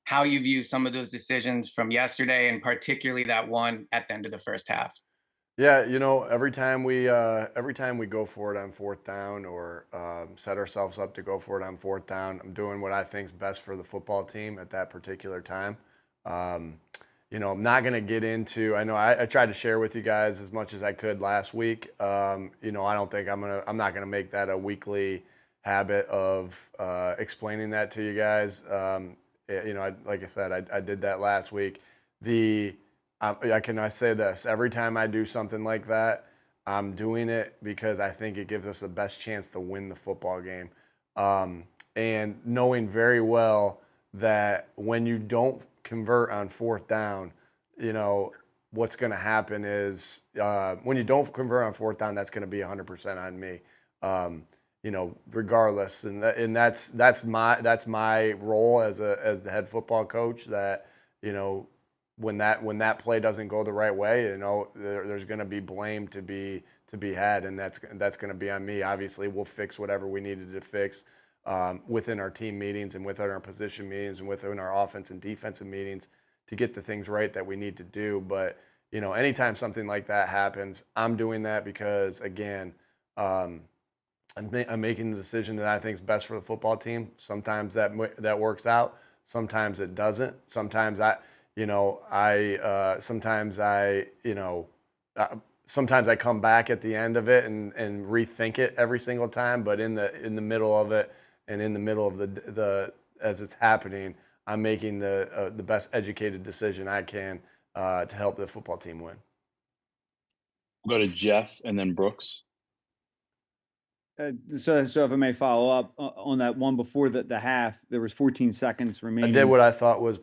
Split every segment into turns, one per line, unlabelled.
how you view some of those decisions from yesterday, and particularly that one at the end of the first half.
Yeah, every time we go for it on fourth down or set ourselves up to go for it on fourth down, I'm doing what I think is best for the football team at that particular time. Um, I'm not going to get into. I know I tried to share with you guys as much as I could last week. I don't think I'm not gonna make that a weekly habit of explaining that to you guys. Like I said, I did that last week. The I say this every time I do something like that, I'm doing it because I think it gives us the best chance to win the football game. And knowing very well that when you don't convert on fourth down, you know, what's going to happen is when you don't convert on fourth down, that's going to be 100% on me. Regardless, and that's my role as the head football coach. That you know when that play doesn't go the right way, there's going to be blame to be had, and that's going to be on me. Obviously, we'll fix whatever we needed to fix within our team meetings and within our position meetings and within our offense and defensive meetings to get the things right that we need to do. But anytime something like that happens, I'm doing that because again, I'm making the decision that I think is best for the football team. Sometimes that works out. Sometimes it doesn't. Sometimes I come back at the end of it and rethink it every single time. But in the middle of it and in the middle of the as it's happening, I'm making the best educated decision I can to help the football team win.
We'll go to Jeff and then Brooks.
So if I may follow up on that one before the half, there was 14 seconds
I did
remaining.
what I thought was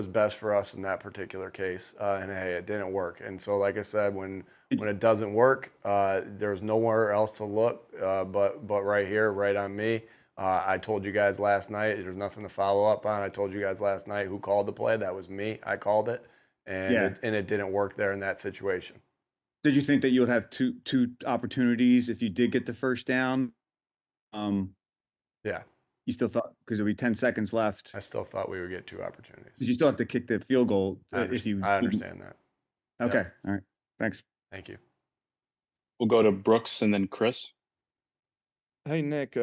best for us in that particular case, and hey, it didn't work. And so, like I said, when it doesn't work, there's nowhere else to look but right here, right on me. I told you guys last night. There's nothing to follow up on. I told you guys last night who called the play. That was me. I called it, and
Yeah.
it didn't work there in that situation.
Did you think that you would have two opportunities if you did get the first down? Um,
Yeah,
you still thought because there'll be 10 seconds left.
I still thought we would get two opportunities.
'Cause you still have to kick the field goal
I
if
understand.
you
I
didn't.
understand that.
Okay.
Yep.
All right. Thanks.
Thank you.
We'll go to Brooks and then Chris.
Hey Nick,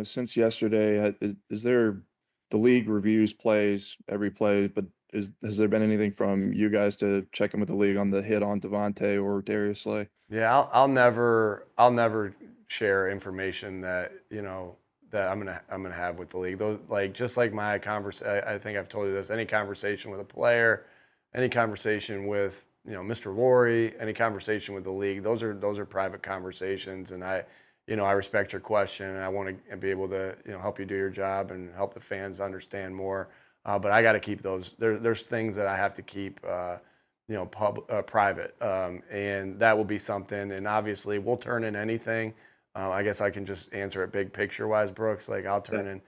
since yesterday, is there the league reviews plays every play, but has there been anything from you guys to check in with the league on the hit on Devontae or Darius Slay?
Yeah, I'll never share information that that I'm gonna have with the league. Those like just like my I think I've told you this. Any conversation with a player, any conversation with Mr. Laurie, any conversation with the league. Those are private conversations, and I respect your question, and I want to be able to help you do your job and help the fans understand more. But I got to keep those. There's things that I have to keep. Private, and that will be something. And obviously, we'll turn in anything. I guess I can just answer it big picture wise, Brooks. Like I'll turn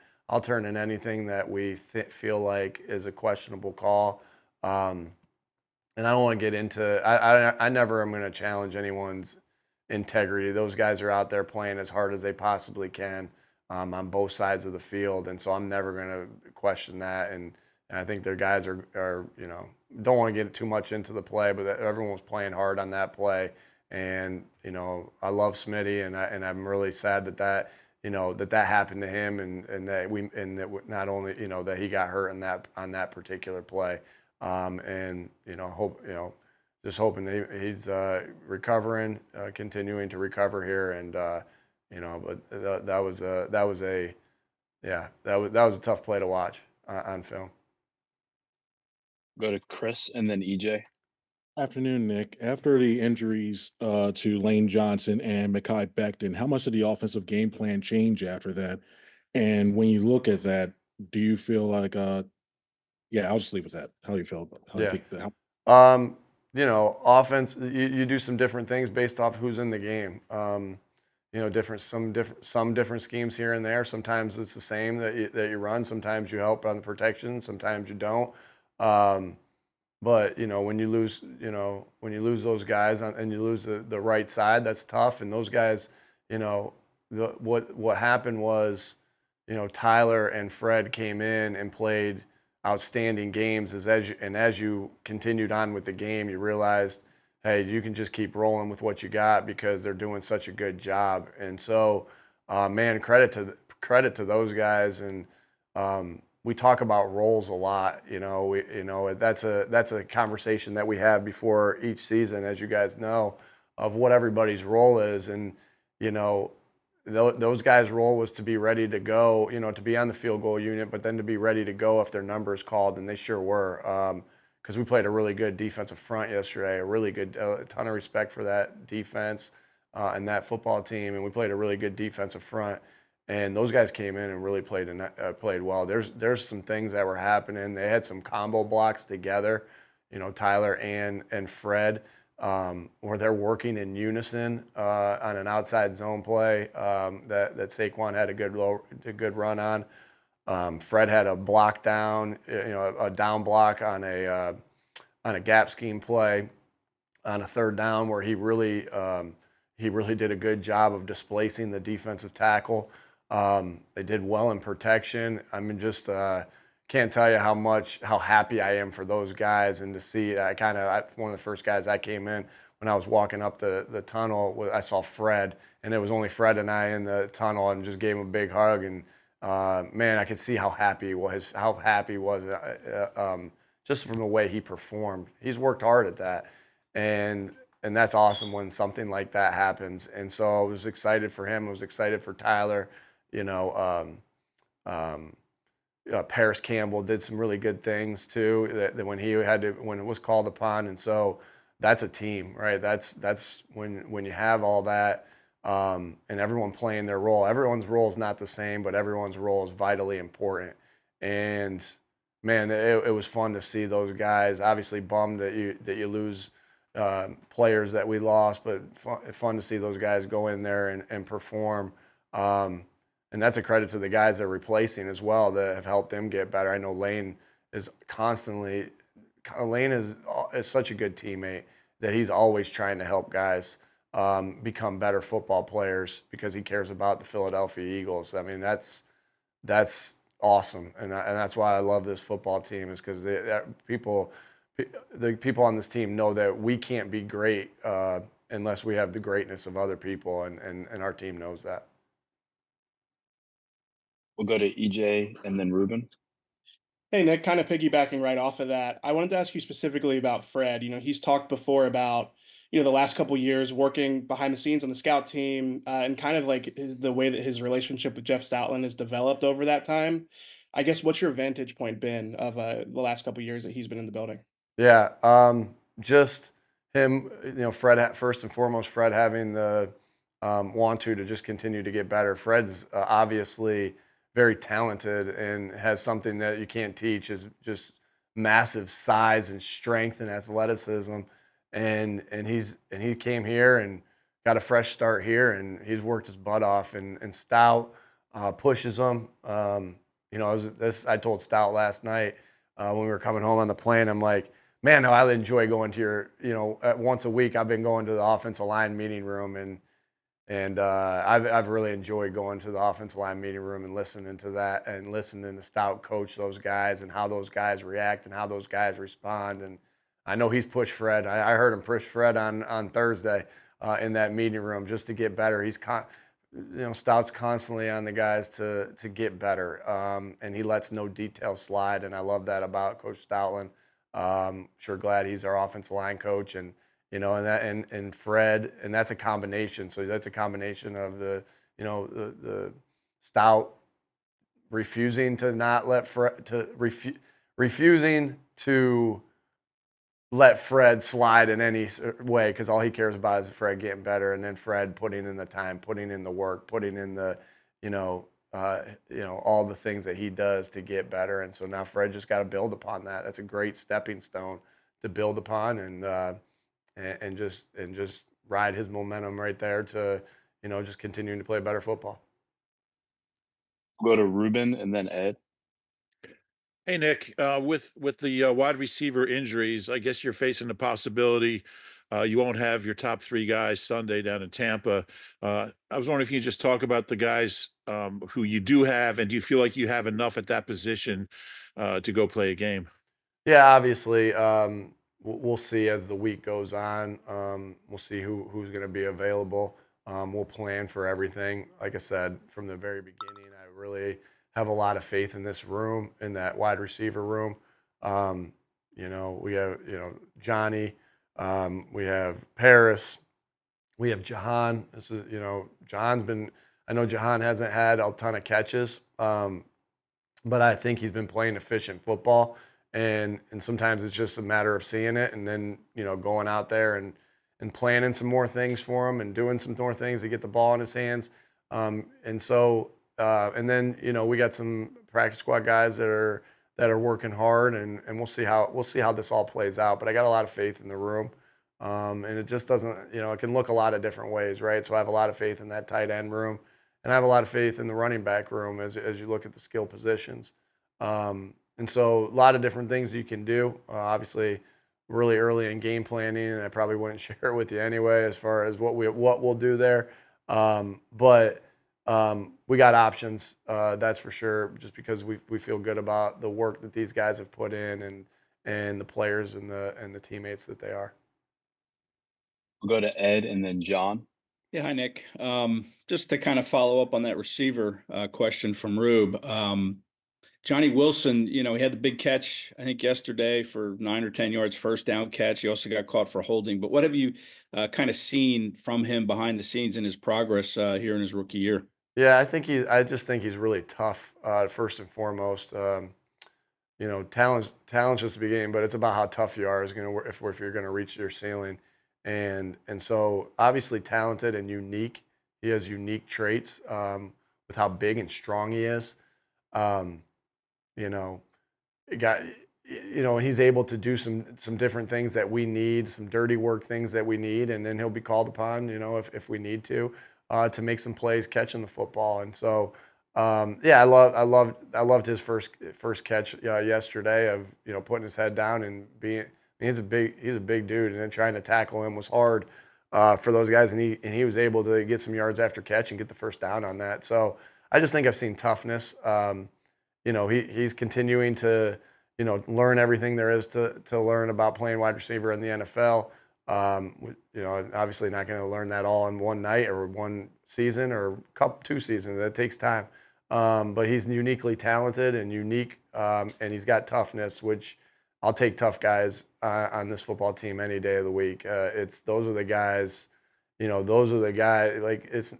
in anything that we feel like is a questionable call. And I don't want to get into. I never am going to challenge anyone's integrity. Those guys are out there playing as hard as they possibly can on both sides of the field, and so I'm never going to question that. And I think their guys are don't want to get too much into the play, but everyone was playing hard on that play. And I love Smitty, and I'm really sad that happened to him, and that not only that he got hurt on that particular play. And just hoping that he's recovering, continuing to recover here, and but that was a tough play to watch on film.
Go to Chris and then EJ.
Afternoon, Nick. After the injuries to Lane Johnson and Mekhi Becton, how much did the offensive game plan change after that? And when you look at that, do you feel like yeah, I'll just leave it at that. How do you feel about how do you
Yeah.
think that
Offense, you do some different things based off who's in the game. Some different schemes here and there. Sometimes it's the same that you run. Sometimes you help on the protection. Sometimes you don't. But when you lose those guys and you lose the right side, that's tough. And those guys, what happened was, Tyler and Fred came in and played outstanding games is as you continued on with the game, you realized, hey, you can just keep rolling with what you got because they're doing such a good job. And so, man, credit to those guys. And we talk about roles a lot. That's a conversation that we have before each season, as you guys know, of what everybody's role is. And those guys' role was to be ready to go, to be on the field goal unit, but then to be ready to go if their number is called, and they sure were. Because we played a really good defensive front yesterday, a ton of respect for that defense and that football team, and we played a really good defensive front. And those guys came in and really played well. There's some things that were happening. They had some combo blocks together, Tyler and Fred, where they're working in unison on an outside zone play that Saquon had a good run on. Fred had a block down, a down block on a gap scheme play on a third down where he really did a good job of displacing the defensive tackle. They did well in protection. I mean, just can't tell you how happy I am for those guys, and to see one of the first guys I came in when I was walking up the tunnel, I saw Fred, and it was only Fred and I in the tunnel, and just gave him a big hug. And man, I could see how happy he was. Just from the way he performed. He's worked hard at that, and that's awesome when something like that happens. And so I was excited for him. I was excited for Tyler. Paris Campbell did some really good things too. That when when it was called upon, and so that's a team, right? That's when you have all that, and everyone playing their role. Everyone's role is not the same, but everyone's role is vitally important. And man, it was fun to see those guys. Obviously, bummed that you lose players that we lost, but fun to see those guys go in there and perform. And that's a credit to the guys they're replacing as well that have helped them get better. I know Lane is such a good teammate that he's always trying to help guys become better football players because he cares about the Philadelphia Eagles. I mean, that's awesome, and that's why I love this football team, is because the people on this team know that we can't be great unless we have the greatness of other people, and our team knows that.
We'll go to EJ and then Ruben.
Hey, Nick, kind of piggybacking right off of that, I wanted to ask you specifically about Fred. He's talked before about, the last couple years working behind the scenes on the scout team and kind of like the way that his relationship with Jeff Stoutland has developed over that time. I guess what's your vantage point been of the last couple years that he's been in the building?
Yeah, just him, Fred, first and foremost, Fred having the want to just continue to get better. Fred's obviously very talented and has something that you can't teach, is just massive size and strength and athleticism. And he came here and got a fresh start here, and he's worked his butt off. And Stout pushes him. I told Stout last night when we were coming home on the plane, I'm like, man, no, I enjoy going to once a week. I've been going to the offensive line meeting room, and I've really enjoyed going to the offensive line meeting room and listening to that, and listening to Stout coach those guys and how those guys react and how those guys respond. And I know he's pushed Fred. I heard him push Fred on Thursday in that meeting room just to get better. Stout's constantly on the guys to get better, and he lets no detail slide. And I love that about Coach Stoutland. Sure glad he's our offensive line coach, and and Fred, and that's a combination. So that's a combination of the Stout refusing to not let refusing to let Fred slide in any way, because all he cares about is Fred getting better, and then Fred putting in the time, putting in the work, putting in the all the things that he does to get better. And so now Fred just got to build upon that. That's a great stepping stone to build upon, and just ride his momentum right there to just continuing to play better football.
We'll go to Ruben and then Ed.
Hey, Nick, with the wide receiver injuries, I guess you're facing the possibility You won't have your top three guys Sunday down in Tampa. I was wondering if you could just talk about the guys who you do have, and do you feel like you have enough at that position to go play a game?
Yeah, obviously, we'll see as the week goes on. We'll see who's going to be available. We'll plan for everything. Like I said from the very beginning, I really have a lot of faith in this room, in that wide receiver room. We have Johnny, we have Paris, we have Jahan. This is Jahan's been. I know Jahan hasn't had a ton of catches, but I think he's been playing efficient football. And sometimes it's just a matter of seeing it and then, going out there and planning some more things for him and doing some more things to get the ball in his hands. And then, we got some practice squad guys that are working hard, and we'll see how this all plays out. But I got a lot of faith in the room. And it just doesn't, it can look a lot of different ways, right? So I have a lot of faith in that tight end room, and I have a lot of faith in the running back room as you look at the skill positions. And so a lot of different things you can do. Obviously, really early in game planning, and I probably wouldn't share it with you anyway as far as what we'll do there. But we got options, that's for sure, just because we feel good about the work that these guys have put in and the players and the teammates that they are.
We'll go to Ed and then John.
Yeah, hi, Nick. Just to kind of follow up on that receiver question from Rube. Johnny Wilson, he had the big catch, I think, yesterday for 9 or 10 yards, first down catch. He also got caught for holding. But what have you kind of seen from him behind the scenes in his progress here in his rookie year?
Yeah, I just think he's really tough, first and foremost. Talent's just the beginning, but it's about how tough you are if you're going to reach your ceiling. And so obviously talented and unique. He has unique traits with how big and strong he is. He's able to do some different things that we need, some dirty work things that we need, and then he'll be called upon, if we need to make some plays catching the football. And so, I loved his first catch yesterday of putting his head down and being. He's a big dude, and then trying to tackle him was hard for those guys, and he was able to get some yards after catch and get the first down on that. So I just think I've seen toughness. He's continuing to learn everything there is to learn about playing wide receiver in the NFL. Obviously not going to learn that all in one night or one season or two seasons. That takes time. But he's uniquely talented and unique, and he's got toughness, which I'll take tough guys on this football team any day of the week. Those are the guys, it's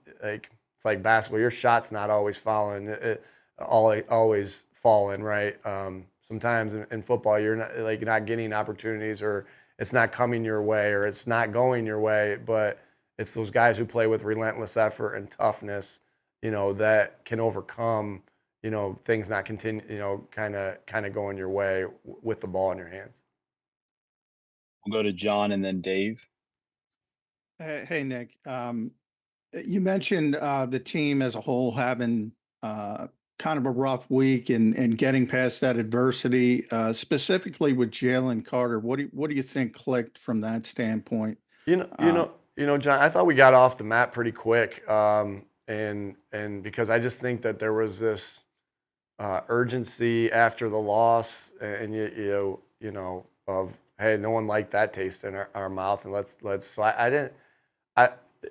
like basketball. Your shot's not always falling. Always falling, right? Sometimes in football, you're not getting opportunities, or it's not coming your way, or it's not going your way. But it's those guys who play with relentless effort and toughness, that can overcome, things not continue, kind of going your way with the ball in your hands.
We'll go to John and then Dave.
Hey, Nick. You mentioned the team as a whole having kind of a rough week and getting past that adversity, specifically with Jalen Carter. What do you think clicked from that standpoint?
John, I thought we got off the mat pretty quick, and because I just think that there was this urgency after the loss, and of, hey, no one liked that taste in our mouth, and let's. So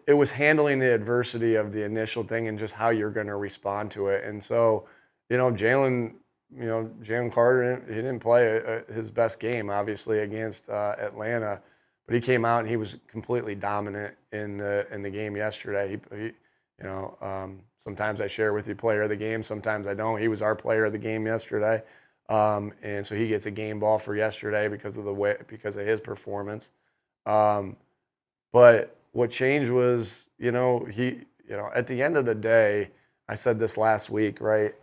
it was handling the adversity of the initial thing and just how you're going to respond to it. And so, Jalen Carter, he didn't play his best game, obviously, against Atlanta, but he came out and he was completely dominant in the game yesterday. Sometimes I share with you player of the game, sometimes I don't. He was our player of the game yesterday. And so he gets a game ball for yesterday because of his performance. But what changed was, at the end of the day, I said this last week, right?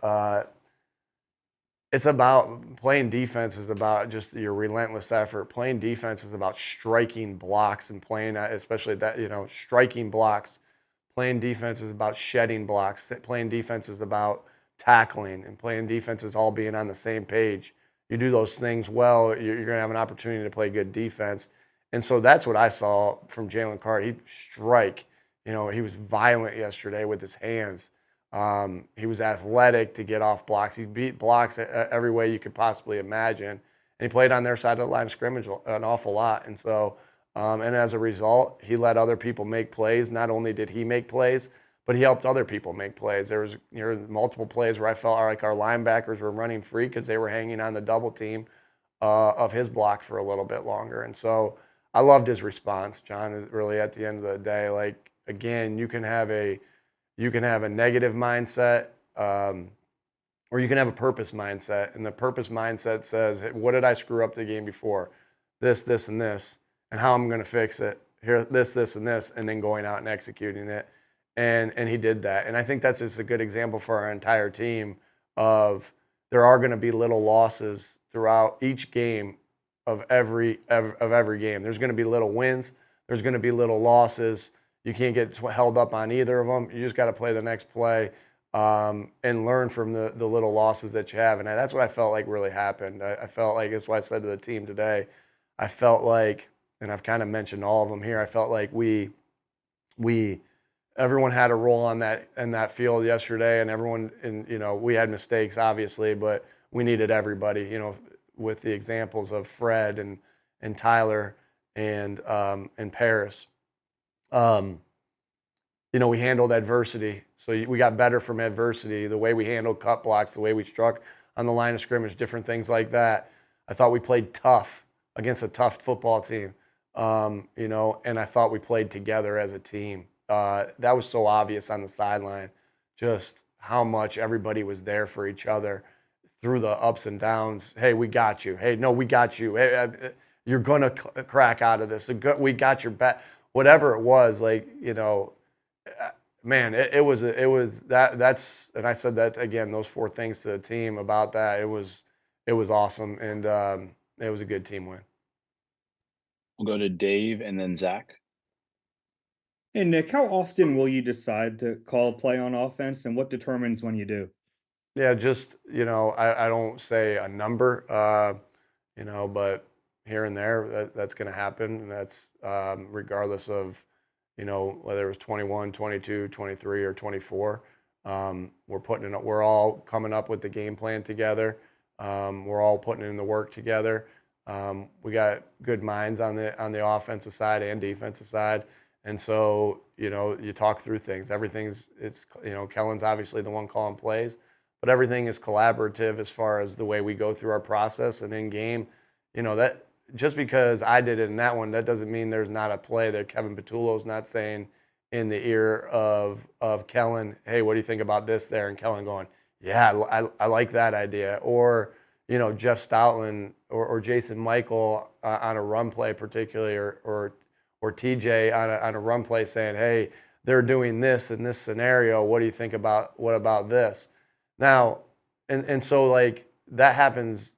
It's about playing defense is about just your relentless effort. Playing defense is about striking blocks and playing, especially that, striking blocks. Playing defense is about shedding blocks. Playing defense is about tackling, and playing defense is all being on the same page. You do those things well, you're going to have an opportunity to play good defense. And so that's what I saw from Jalen Carter. He'd strike. He was violent yesterday with his hands. He was athletic to get off blocks. He beat blocks every way you could possibly imagine. And he played on their side of the line of scrimmage an awful lot. And so, and as a result, he let other people make plays. Not only did he make plays, but he helped other people make plays. There was multiple plays where I felt like our linebackers were running free because they were hanging on the double team of his block for a little bit longer. And so I loved his response, John. Is really at the end of the day, like, again, you can have a negative mindset, or you can have a purpose mindset. And the purpose mindset says, hey, what did I screw up the game before? This, and this, and how I'm going to fix it. Here, this, and this, and then going out and executing it. And he did that. And I think that's just a good example for our entire team of there are going to be little losses throughout each game of every game. There's going to be little wins. There's going to be little losses. You can't get held up on either of them. You just got to play the next play and learn from the little losses that you have. And that's what I felt like really happened. I felt like, that's what I said to the team today. I felt like, and I've kind of mentioned all of them here, I felt like everyone had a role in that field yesterday, and everyone, and we had mistakes obviously, but we needed everybody, with the examples of Fred and Tyler and Paris. We handled adversity. So we got better from adversity, the way we handled cut blocks, the way we struck on the line of scrimmage, different things like that. I thought we played tough against a tough football team, and I thought we played together as a team. That was so obvious on the sideline, just how much everybody was there for each other through the ups and downs. Hey, we got you. Hey, no, we got you. Hey, you're going to crack out of this. We got your back. Whatever it was, man, it was that's, and I said that again, those 4 things to the team about that. It was awesome, and it was a good team win.
We'll go to Dave and then Zach.
Hey, Nick, how often will you decide to call a play on offense, and what determines when you do?
Yeah, just, I don't say a number, but here and there, that's going to happen. And that's regardless of, whether it was 21, 22, 23, or 24. We're all coming up with the game plan together. We're all putting in the work together. We got good minds on the offensive side and defensive side. And so, you talk through things. Kellen's obviously the one calling plays, but everything is collaborative as far as the way we go through our process. And in game, that just because I did it in that one, that doesn't mean there's not a play that Kevin Patullo's not saying in the ear of Kellen, hey, what do you think about this there? And Kellen going, yeah, I like that idea. Or, Jeff Stoutland or Jason Michael on a run play particularly, or TJ on a run play saying, hey, they're doing this in this scenario. What do you think about this? Now, and so like that happens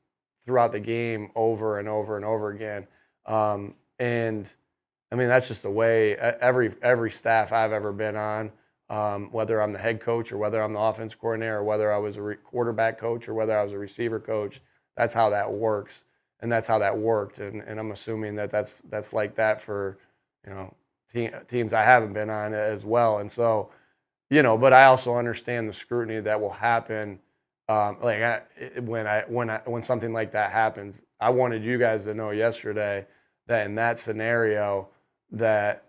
throughout the game over and over and over again. And I mean, that's just the way every staff I've ever been on, whether I'm the head coach or whether I'm the offense coordinator or whether I was a quarterback coach or whether I was a receiver coach, that's how that works. And that's how that worked. And I'm assuming that's like that for, teams I haven't been on as well. And so, but I also understand the scrutiny that will happen. When something like that happens, I wanted you guys to know yesterday that in that scenario, that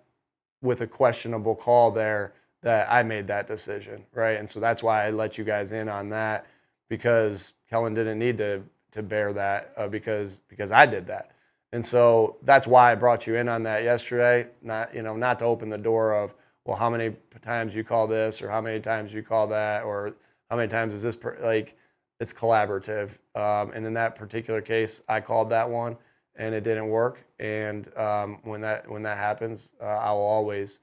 with a questionable call there, that I made that decision, right? And so that's why I let you guys in on that, because Kellen didn't need to bear that because I did that. And so that's why I brought you in on that yesterday, not to open the door of, well, how many times you call this or how many times you call that or how many times is this it's collaborative. And in that particular case, I called that one and it didn't work. And when that happens, I will always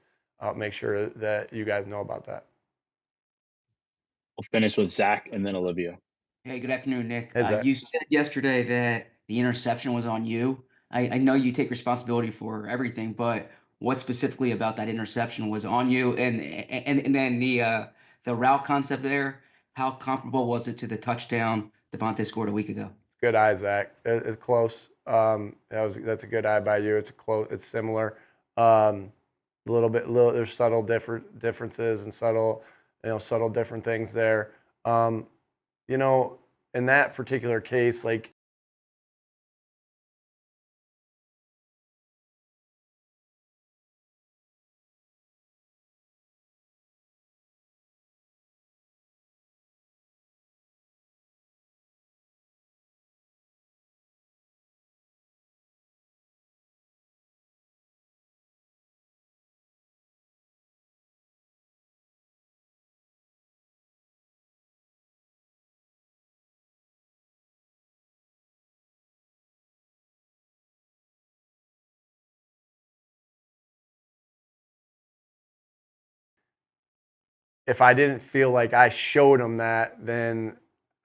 make sure that you guys know about that.
We'll finish with Zach and then Olivia.
Hey, good afternoon, Nick.
Hey, Zach.
You said yesterday that the interception was on you. I know you take responsibility for everything, but what specifically about that interception was on you? And then the route concept there, how comparable was it to the touchdown Devontae scored a week ago?
Good eye, Zach. It's close. That's a good eye by you. It's close. It's similar. A there's subtle differences and subtle different things there. You know, in that particular case, like, if I didn't feel like I showed them that, then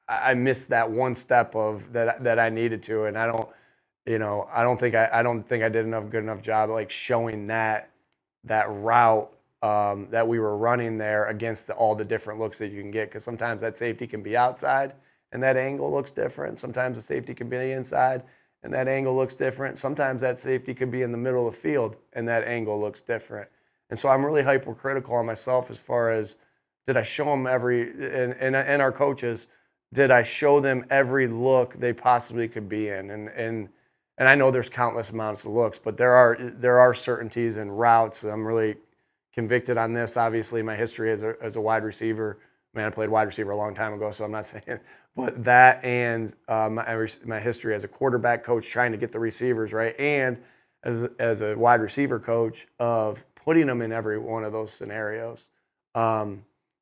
I missed that one step of that I needed to, and I don't think I did good enough job like showing that route that we were running there against all the different looks that you can get, because sometimes that safety can be outside and that angle looks different. Sometimes the safety can be inside and that angle looks different. Sometimes that safety could be in the middle of the field and that angle looks different. And so I'm really hypercritical on myself as far as, did I show them and our coaches, did I show them every look they possibly could be in? And I know there's countless amounts of looks, but there are certainties and routes. I'm really convicted on this. Obviously, my history as a wide receiver, man, I played wide receiver a long time ago, so I'm not saying, but that and my history as a quarterback coach trying to get the receivers right, and as a wide receiver coach of putting them in every one of those scenarios.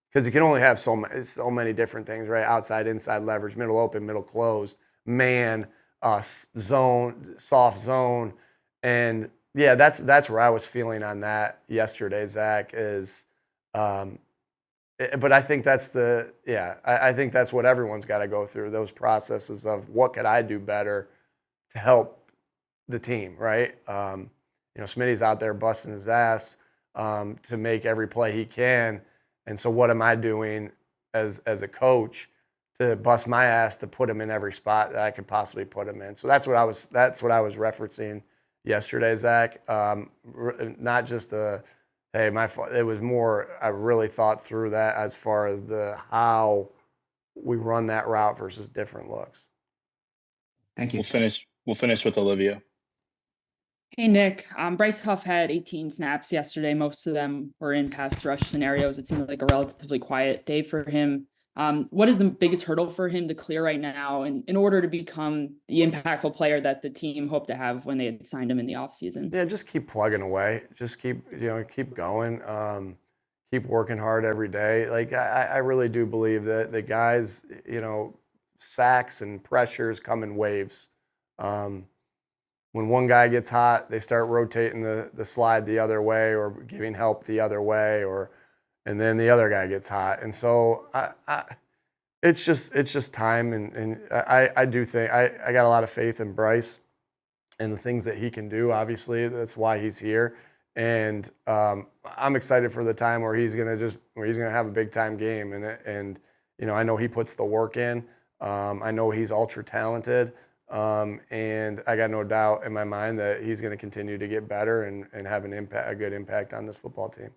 Because you can only have so many different things, right? Outside, inside leverage, middle open, middle closed, man, zone, soft zone. And yeah, that's where I was feeling on that yesterday, Zach, is but I think that's I think that's what everyone's got to go through, those processes of what could I do better to help the team, right? Smitty's out there busting his ass to make every play he can. And so what am I doing as a coach to bust my ass to put him in every spot that I could possibly put him in? So that's what I was referencing yesterday, Zach. Not just hey, my fault. It was more, I really thought through that as far as how we run that route versus different looks.
Thank you.
We'll finish with Olivia.
Hey, Nick. Bryce Huff had 18 snaps yesterday. Most of them were in pass rush scenarios. It seemed like a relatively quiet day for him. What is the biggest hurdle for him to clear right now in order to become the impactful player that the team hoped to have when they had signed him in the offseason?
Yeah, just keep plugging away. Just keep going. Keep working hard every day. Like, I really do believe that the guys, sacks and pressures come in waves. When one guy gets hot, they start rotating the slide the other way or giving help the other way, and then the other guy gets hot. And so it's just time. And I do think I got a lot of faith in Bryce and the things that he can do. Obviously, that's why he's here. And I'm excited for the time where he's gonna have a big time game. And I know he puts the work in. I know he's ultra talented. And I got no doubt in my mind that he's going to continue to get better and have a good impact on this football team.